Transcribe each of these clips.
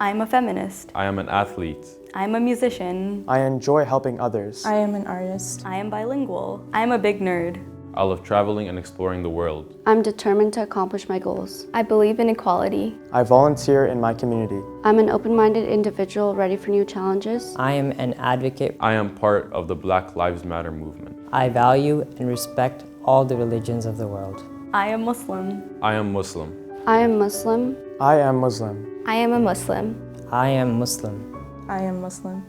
I'm a feminist. I am an athlete. I'm a musician. I enjoy helping others. I am an artist. I am bilingual. I'm a big nerd. I love traveling and exploring the world. I'm determined to accomplish my goals. I believe in equality. I volunteer in my community. I'm an open-minded individual ready for new challenges. I am an advocate. I am part of the Black Lives Matter movement. I value and respect all the religions of the world. I am Muslim. I am Muslim. I am Muslim. I am Muslim. I am a Muslim. I am Muslim. I am Muslim.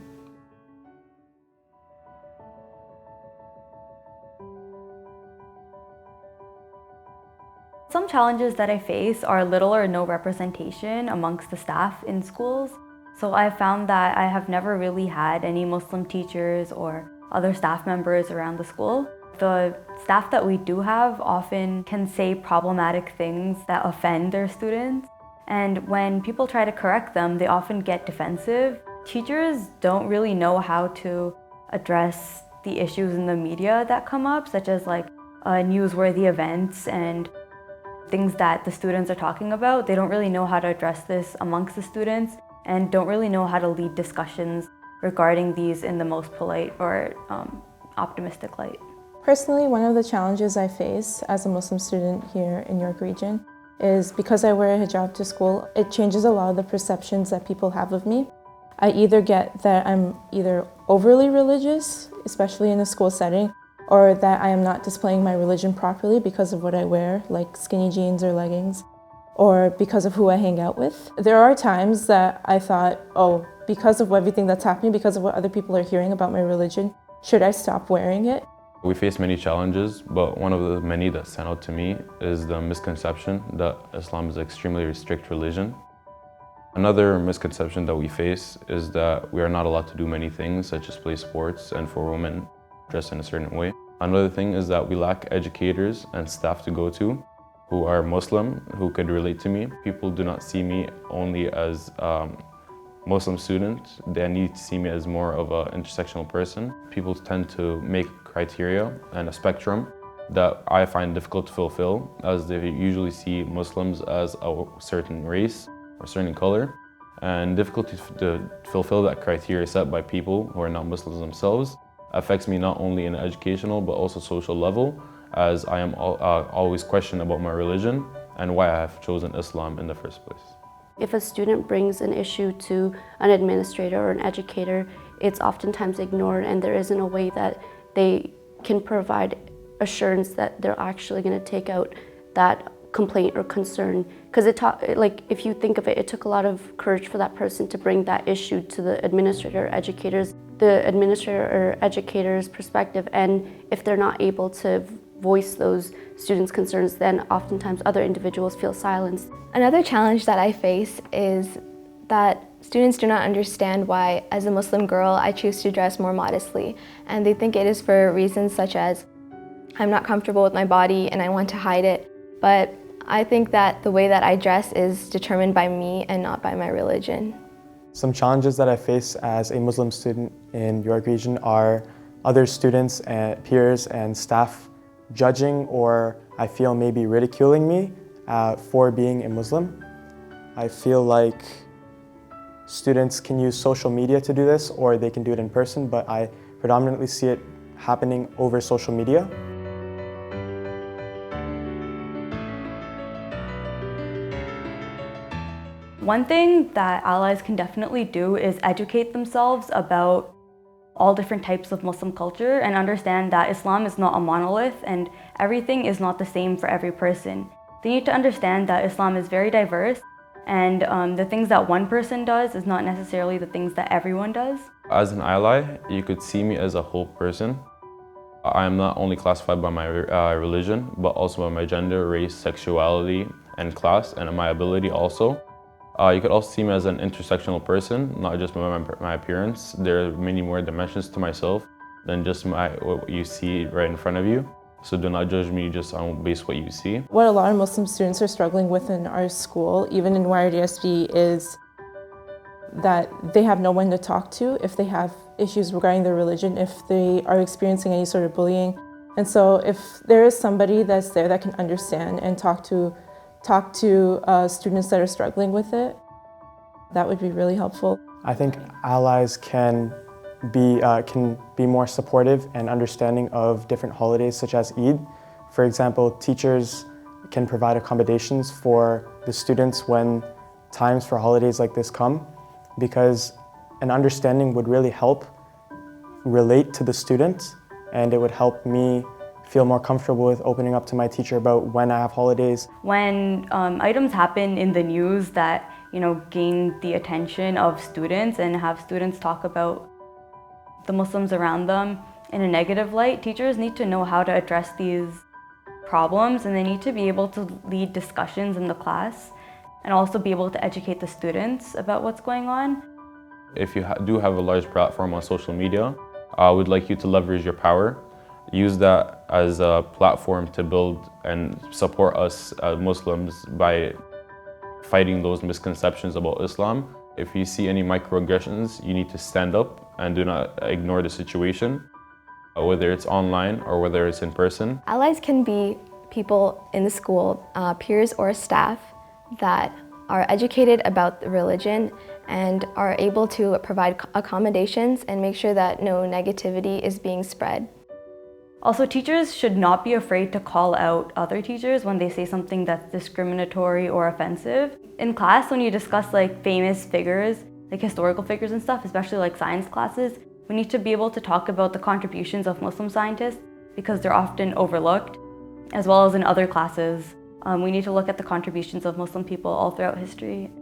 Some challenges that I face are little or no representation amongst the staff in schools. So I found that I have never really had any Muslim teachers or other staff members around the school. The staff that we do have often can say problematic things that offend their students. And when people try to correct them, they often get defensive. Teachers don't really know how to address the issues in the media that come up, such as like newsworthy events and things that the students are talking about. They don't really know how to address this amongst the students and don't really know how to lead discussions regarding these in the most polite or optimistic light. Personally, one of the challenges I face as a Muslim student here in York Region is because I wear a hijab to school, it changes a lot of the perceptions that people have of me. I either get that I'm either overly religious, especially in a school setting, or that I am not displaying my religion properly because of what I wear, like skinny jeans or leggings, or because of who I hang out with. There are times that I thought, oh, because of everything that's happening, because of what other people are hearing about my religion, should I stop wearing it? We face many challenges, but one of the many that stand out to me is the misconception that Islam is an extremely strict religion. Another misconception that we face is that we are not allowed to do many things, such as play sports and for women dress in a certain way. Another thing is that we lack educators and staff to go to who are Muslim, who could relate to me. People do not see me only as a Muslim student. They need to see me as more of an intersectional person. People tend to make criteria and a spectrum that I find difficult to fulfill, as they usually see Muslims as a certain race or certain color, and difficulty to fulfill that criteria set by people who are not Muslims themselves affects me not only in an educational but also social level, as I am always questioned about my religion and why I have chosen Islam in the first place. If a student brings an issue to an administrator or an educator, it's oftentimes ignored, and there isn't a way that they can provide assurance that they're actually going to take out that complaint or concern. Because if you think of it, it took a lot of courage for that person to bring that issue to the administrator or educators, the administrator or educator's perspective, and if they're not able to voice those students' concerns, then oftentimes other individuals feel silenced. Another challenge that I face is that students do not understand why, as a Muslim girl, I choose to dress more modestly. And they think it is for reasons such as, I'm not comfortable with my body and I want to hide it. But I think that the way that I dress is determined by me and not by my religion. Some challenges that I face as a Muslim student in York Region are other students and peers and staff judging, or I feel maybe ridiculing me for being a Muslim. I feel like students can use social media to do this, or they can do it in person, but I predominantly see it happening over social media. One thing that allies can definitely do is educate themselves about all different types of Muslim culture and understand that Islam is not a monolith and everything is not the same for every person. They need to understand that Islam is very diverse, and the things that one person does is not necessarily the things that everyone does. As an ally, you could see me as a whole person. I am not only classified by my religion, but also by my gender, race, sexuality, and class, and my ability also. You could also see me as an intersectional person, not just by my appearance. There are many more dimensions to myself than just what you see right in front of you. So do not judge me just on based what you see. What a lot of Muslim students are struggling with in our school, even in YRDSB, is that they have no one to talk to if they have issues regarding their religion, if they are experiencing any sort of bullying. And so if there is somebody that's there that can understand and talk to students that are struggling with it, That would be really helpful. I think allies can be more supportive and understanding of different holidays such as Eid. For example, teachers can provide accommodations for the students when times for holidays like this come, because an understanding would really help relate to the student, and it would help me feel more comfortable with opening up to my teacher about when I have holidays. When items happen in the news that gain the attention of students and have students talk about the Muslims around them in a negative light, teachers need to know how to address these problems, and they need to be able to lead discussions in the class and also be able to educate the students about what's going on. If you do have a large platform on social media, I would like you to leverage your power. Use that as a platform to build and support us as Muslims by fighting those misconceptions about Islam. If you see any microaggressions, you need to stand up and do not ignore the situation, whether it's online or whether it's in person. Allies can be people in the school, peers or staff, that are educated about the religion and are able to provide accommodations and make sure that no negativity is being spread. Also, teachers should not be afraid to call out other teachers when they say something that's discriminatory or offensive. In class, when you discuss famous figures, historical figures and stuff, especially science classes, we need to be able to talk about the contributions of Muslim scientists because they're often overlooked, as well as in other classes. We need to look at the contributions of Muslim people all throughout history.